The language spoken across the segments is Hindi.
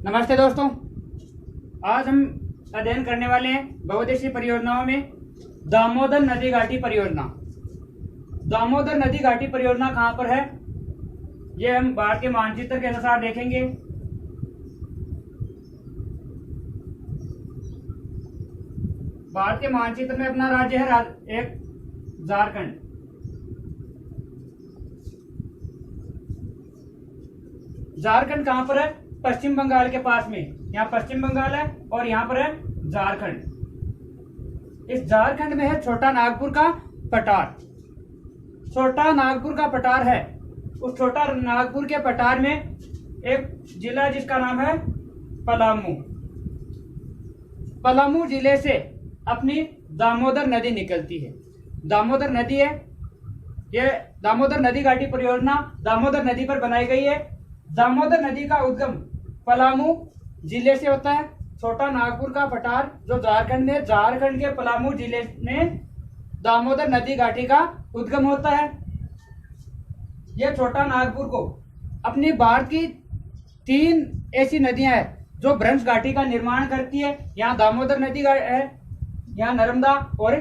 नमस्ते दोस्तों, आज हम अध्ययन करने वाले हैं बहुउद्देशीय परियोजनाओं में दामोदर नदी घाटी परियोजना। दामोदर नदी घाटी परियोजना कहाँ पर है, ये हम भारत के मानचित्र के अनुसार देखेंगे। भारत के मानचित्र में अपना राज्य है एक झारखंड। झारखंड कहाँ पर है? पश्चिम बंगाल के पास में। यहाँ पश्चिम बंगाल है और यहाँ पर है झारखंड। इस झारखंड में है छोटा नागपुर का पठार। छोटा नागपुर का पठार है। उस छोटा नागपुर के पठार में एक जिला जिसका नाम है पलामू। पलामू जिले से अपनी दामोदर नदी निकलती है। दामोदर नदी है, ये दामोदर नदी घाटी परियोजना दामोदर नदी पर बनाई गई है। दामोदर नदी का उद्गम पलामू जिले से होता है। छोटा नागपुर का पठार जो झारखंड में, झारखंड के पलामू जिले में दामोदर नदी घाटी का उद्गम होता है। यह छोटा नागपुर को अपनी भारत की 3 ऐसी नदियां हैं जो भ्रंश घाटी का निर्माण करती है। यहाँ दामोदर नदी है, यहाँ नर्मदा और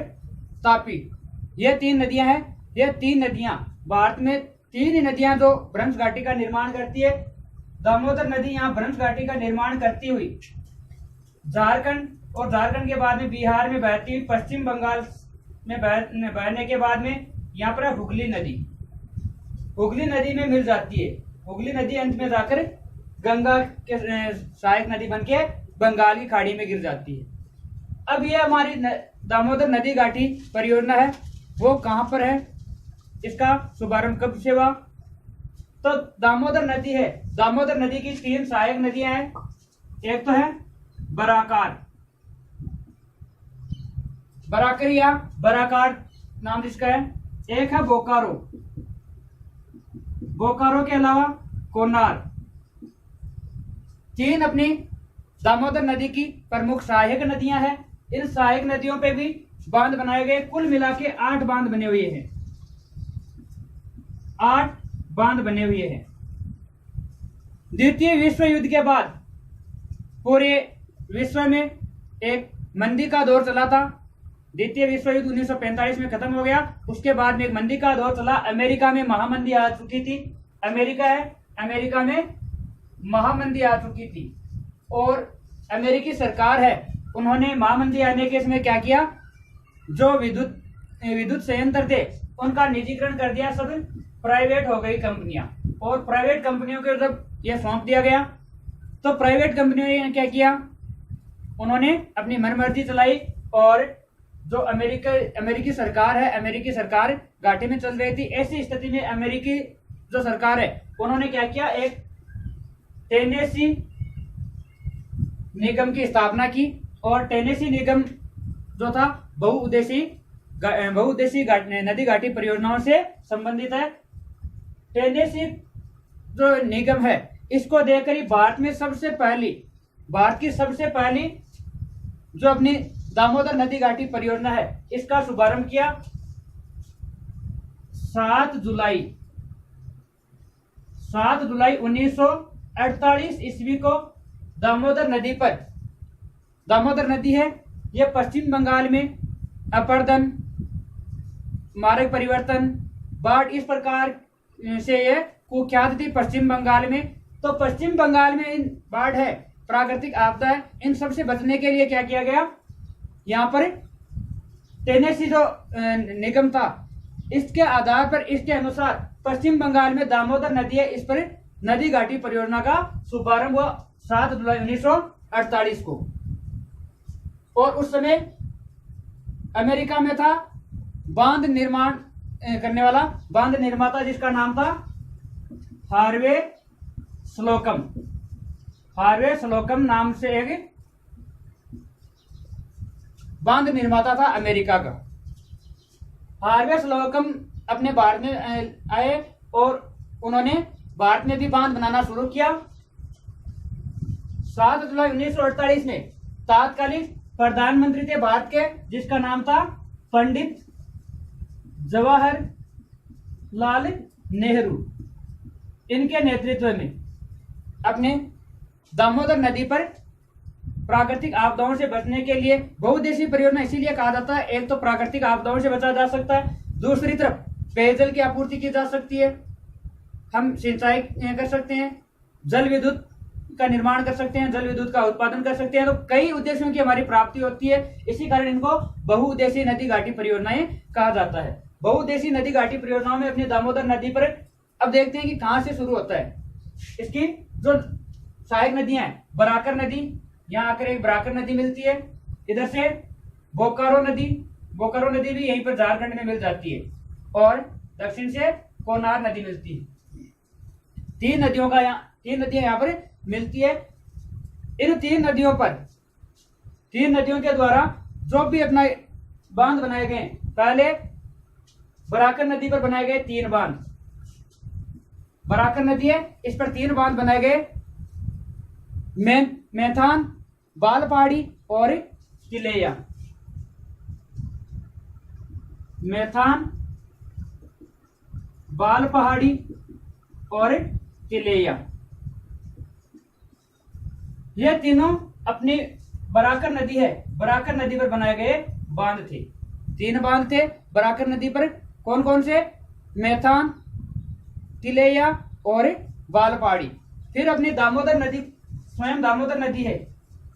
तापी, ये 3 नदियां हैं। ये 3 नदियां भारत में 3 ही नदियां जो भ्रंश घाटी का निर्माण करती है। दामोदर नदी यहाँ भ्रंश घाटी का निर्माण करती हुई झारखंड और झारखंड के बाद में बिहार में बहती हुई पश्चिम बंगाल में बहने के बाद में यहाँ पर हुगली नदी, हुगली नदी में मिल जाती है। हुगली नदी अंत में जाकर गंगा के सहायक नदी बनके बंगाल की खाड़ी में गिर जाती है। अब ये हमारी दामोदर नदी घाटी परियोजना है, वो कहाँ पर है, इसका शुभारंभ कब से हुआ? तो दामोदर नदी है, दामोदर नदी की 3 सहायक नदियां हैं। एक तो है बराकार, बराकरिया, बराकार नाम जिसका है। एक है बोकारो, बोकारो के अलावा कोनार। 3 अपनी दामोदर नदी की प्रमुख सहायक नदियां हैं। इन सहायक नदियों पे भी बांध बनाए गए। कुल मिला के 8 बांध बने हुए हैं। 8 बांध बने हुए हैं। द्वितीय विश्व युद्ध के बाद पूरे विश्व में एक मंदी का दौर चला था। द्वितीय विश्व युद्ध 1945 में खत्म हो गया। उसके बाद में एक मंदी का दौर चला। अमेरिका में महामंदी आ चुकी थी। अमेरिका है, अमेरिका में महामंदी आ चुकी थी और अमेरिकी सरकार है, उन्होंने महामंदी आने के इसमें क्या किया, जो विद्युत संयंत्र थे उनका निजीकरण कर दिया। सब प्राइवेट हो गई कंपनियां, और प्राइवेट कंपनियों को जब यह सौंप दिया गया तो प्राइवेट कंपनियों ने क्या किया, उन्होंने अपनी मनमर्जी चलाई। और जो अमेरिकी सरकार है, अमेरिकी सरकार घाटी में चल रही थी। ऐसी स्थिति में अमेरिकी जो सरकार है उन्होंने क्या किया, एक टेनेसी निगम की स्थापना की। और टेनेसी निगम जो था बहुउद्देशीय नदी घाटी परियोजनाओं से संबंधित है। टेनेसी जो निगम है इसको देखकर ही भारत की सबसे पहली जो अपनी दामोदर नदी घाटी परियोजना है इसका शुभारंभ किया 7 जुलाई 1948 ईस्वी को। दामोदर नदी पर, दामोदर नदी है, यह पश्चिम बंगाल में अपरदन, मार्ग परिवर्तन, बाढ़, इस प्रकार से यह कुख्यात थी पश्चिम बंगाल में। तो पश्चिम बंगाल में इन बाढ़ है, प्राकृतिक आपदा है, इन सब से बचने के लिए क्या किया गया, यहाँ पर टेनेसी जो निगम था इसके आधार पर, इसके अनुसार पश्चिम बंगाल में दामोदर नदी है, इस पर नदी घाटी परियोजना का शुभारंभ हुआ 7 जुलाई 1948 को। और उस समय अमेरिका में था बांध निर्माण करने वाला बांध निर्माता जिसका नाम था हार्वे स्लोकम। हार्वे स्लोकम नाम से एक बांध निर्माता था अमेरिका का। हार्वे स्लोकम अपने भारत में आए और उन्होंने भारत में भी बांध बनाना शुरू किया। 7 जुलाई 1948 में तत्कालीन प्रधानमंत्री थे भारत के, जिसका नाम था पंडित जवाहरलाल नेहरू। इनके नेतृत्व में अपने दामोदर नदी पर प्राकृतिक आपदाओं से बचने के लिए बहुउद्देशीय परियोजना इसीलिए कहा जाता है, एक तो प्राकृतिक आपदाओं से बचा जा सकता है, दूसरी तरफ पेयजल की आपूर्ति की जा सकती है, हम सिंचाई कर सकते हैं, जल विद्युत का निर्माण कर सकते हैं, जल विद्युत का उत्पादन कर सकते हैं। तो कई उद्देश्यों की हमारी प्राप्ति होती है, इसी कारण इनको बहुउद्देशीय नदी घाटी परियोजनाएं कहा जाता है। बहुउद्देशीय नदी घाटी परियोजनाओं में अपनी दामोदर नदी पर अब देखते हैं कि कहां से शुरू होता है। इसकी जो सहायक नदियां हैं, बराकर नदी, यहाँ आकर एक बराकर नदी मिलती है, इधर से बोकारो नदी भी यहीं पर झारखंड में मिल जाती है, और दक्षिण से कोनार नदी मिलती है। तीन नदियां यहाँ पर मिलती है। इन तीन नदियों के द्वारा जो भी अपना बांध बनाए गए, पहले बराकर नदी पर बनाए गए 3 बांध, बराकर नदी है, इस पर 3 बांध बनाए गए, मैथान, बाल पहाड़ी और तिलैया। मैथान, बाल पहाड़ी और तिलैया, ये तीनों अपनी बराकर नदी है, बराकर नदी पर बनाए गए बांध थे। 3 बांध थे बराकर नदी पर, कौन कौन से? मैथान, तिलैया और बाल पहाड़ी। फिर अपनी दामोदर नदी, स्वयं दामोदर नदी है,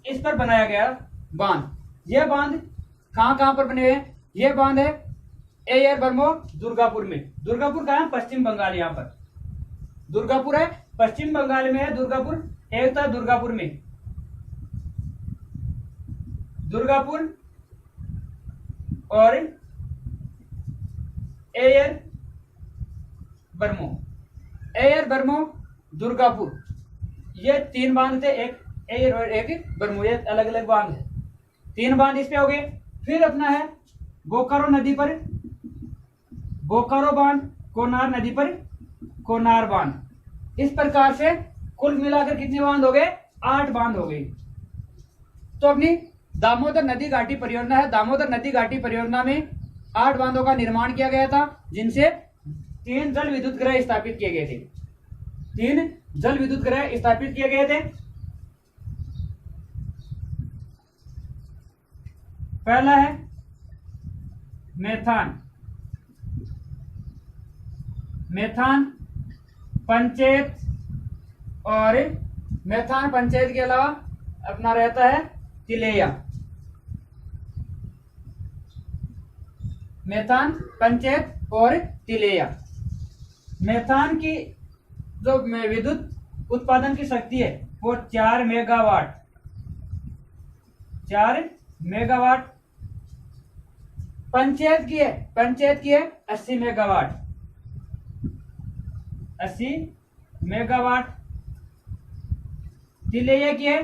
इस पर बनाया गया बांध। यह बांध कहां पर बने हुए हैं? यह बांध है एयर बर्मो दुर्गापुर में। दुर्गापुर कहां है? पश्चिम बंगाल। यहाँ पर दुर्गापुर है, पश्चिम बंगाल में है दुर्गापुर। एक था दुर्गापुर में, दुर्गापुर और एयर बर्मो दुर्गापुर, ये 3 बांध थे, एक एयर और एक बर्मो, ये अलग अलग बांध है। 3 बांध इस पे हो गए। फिर अपना है बोकारो नदी पर बोकारो बांध, कोनार नदी पर कोनार बांध। इस प्रकार से कुल मिलाकर कितने बांध हो गए? 8 बांध हो गए। तो अपनी दामोदर नदी घाटी परियोजना है। दामोदर नदी घाटी परियोजना में 8 बांधों का निर्माण किया गया था, जिनसे 3 जल विद्युत गृह स्थापित किए गए थे। 3 जल विद्युत गृह स्थापित किए गए थे। पहला है मैथान पंचायत, और मैथान पंचायत के अलावा अपना रहता है तिलैया। मैथान पंचायत और तिलैया। मैथान की जो विद्युत उत्पादन की शक्ति है वो 4 मेगावाट। 4 मेगावाट। पंचायत की है 80 मेगावाट। 80 मेगावाट। तिलैया की है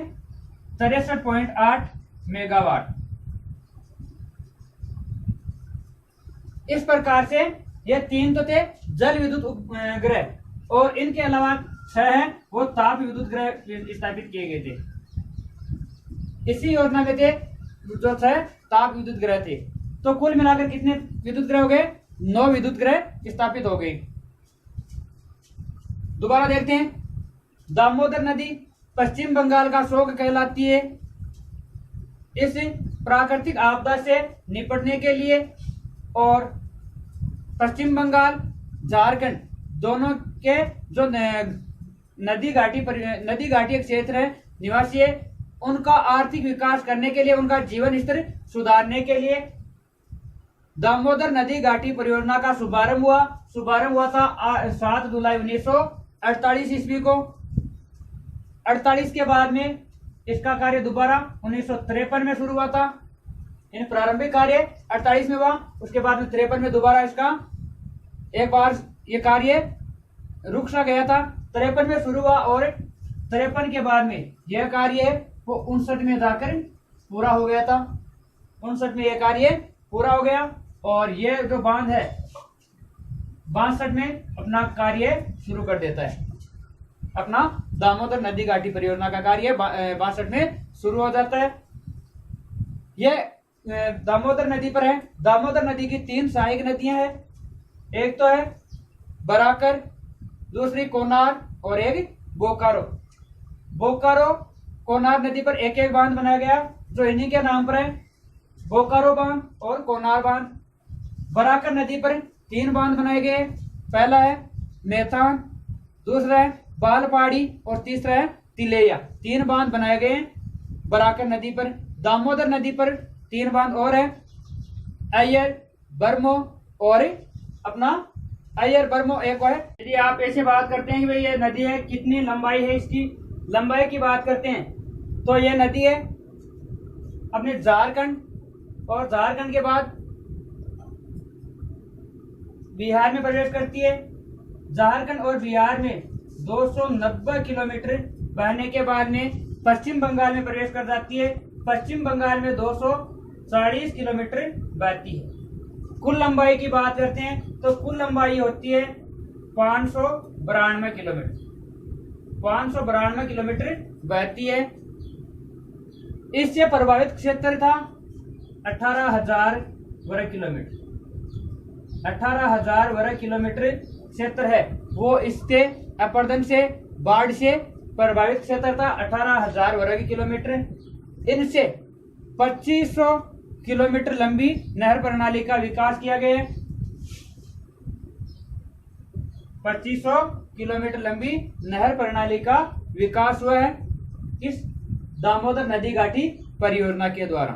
63.8 मेगावाट। इस प्रकार से ये 3 तो थे जल विद्युत गृह, और इनके अलावा 6 है वो ताप विद्युत गृह स्थापित किए गए थे। इसी योजना में थे जो 6 ताप विद्युत गृह थे। तो कुल मिलाकर कितने विद्युत गृह हो गए? 9 विद्युत गृह स्थापित हो गए। दोबारा देखते हैं। दामोदर नदी पश्चिम बंगाल का शोक कहलाती है। इस प्राकृतिक आपदा से निपटने के लिए और पश्चिम बंगाल झारखंड दोनों के जो नदी घाटी क्षेत्र है निवासी है, उनका आर्थिक विकास करने के लिए, उनका जीवन स्तर सुधारने के लिए दामोदर नदी घाटी परियोजना का शुभारंभ हुआ था 7 जुलाई 1948 ईस्वी को। 48 के बाद में इसका कार्य दोबारा 1953 में शुरू हुआ था। इन प्रारंभिक कार्य 48 में हुआ, उसके बाद में 53 में दोबारा इसका एक बार ये कार्य रुक सा गया था। 53 में शुरू हुआ और 53 के बाद में यह कार्य वो 59 में जाकर पूरा हो गया था। 59 में यह कार्य पूरा हो गया, और ये जो बांध है 62 में अपना कार्य शुरू कर देता है। अपना दामोदर नदी घाटी परियोजना का कार्य 62 में शुरू हो जाता है। यह दामोदर नदी पर है। दामोदर नदी की 3 सहायक नदियां हैं। एक तो है बराकर, दूसरी कोनार और एक बोकारो। बोकारो कोनार नदी पर एक एक बांध बनाया गया जो इन्हीं के नाम पर है, बोकारो बांध और कोनार बांध। बराकर नदी पर 3 बांध बनाए गए, पहला है मेथान, दूसरा है बालपाड़ी और तीसरा है तिलेया। 3 बांध बनाए गए बराकर नदी पर। दामोदर नदी पर 3 बांध और है, अय्यर, बर्मो और अपना अय्यर बर्मो एक है। यदि आप ऐसे बात करते हैं कि भाई ये नदी है, कितनी लंबाई है, इसकी लंबाई की बात करते हैं तो ये नदी है अपने झारखंड और झारखंड के बाद बिहार में प्रवेश करती है। झारखंड और बिहार में 290 किलोमीटर बहने के बाद में पश्चिम बंगाल में प्रवेश कर जाती है। पश्चिम बंगाल में 240 किलोमीटर बहती है। कुल लंबाई की बात करते हैं तो कुल लंबाई होती है 592 किलोमीटर। 592 किलोमीटर बहती है। इससे प्रभावित क्षेत्र था 18,000 वर्ग किलोमीटर। 18,000 वर्ग किलोमीटर क्षेत्र है वो इससे अपरदन से बाढ़ से प्रभावित क्षेत्र था 18,000 वर्ग किलोमीटर। इनसे 2500 किलोमीटर लंबी नहर प्रणाली का विकास किया गया है। 2500 किलोमीटर लंबी नहर प्रणाली का विकास हुआ है इस दामोदर नदी घाटी परियोजना के द्वारा।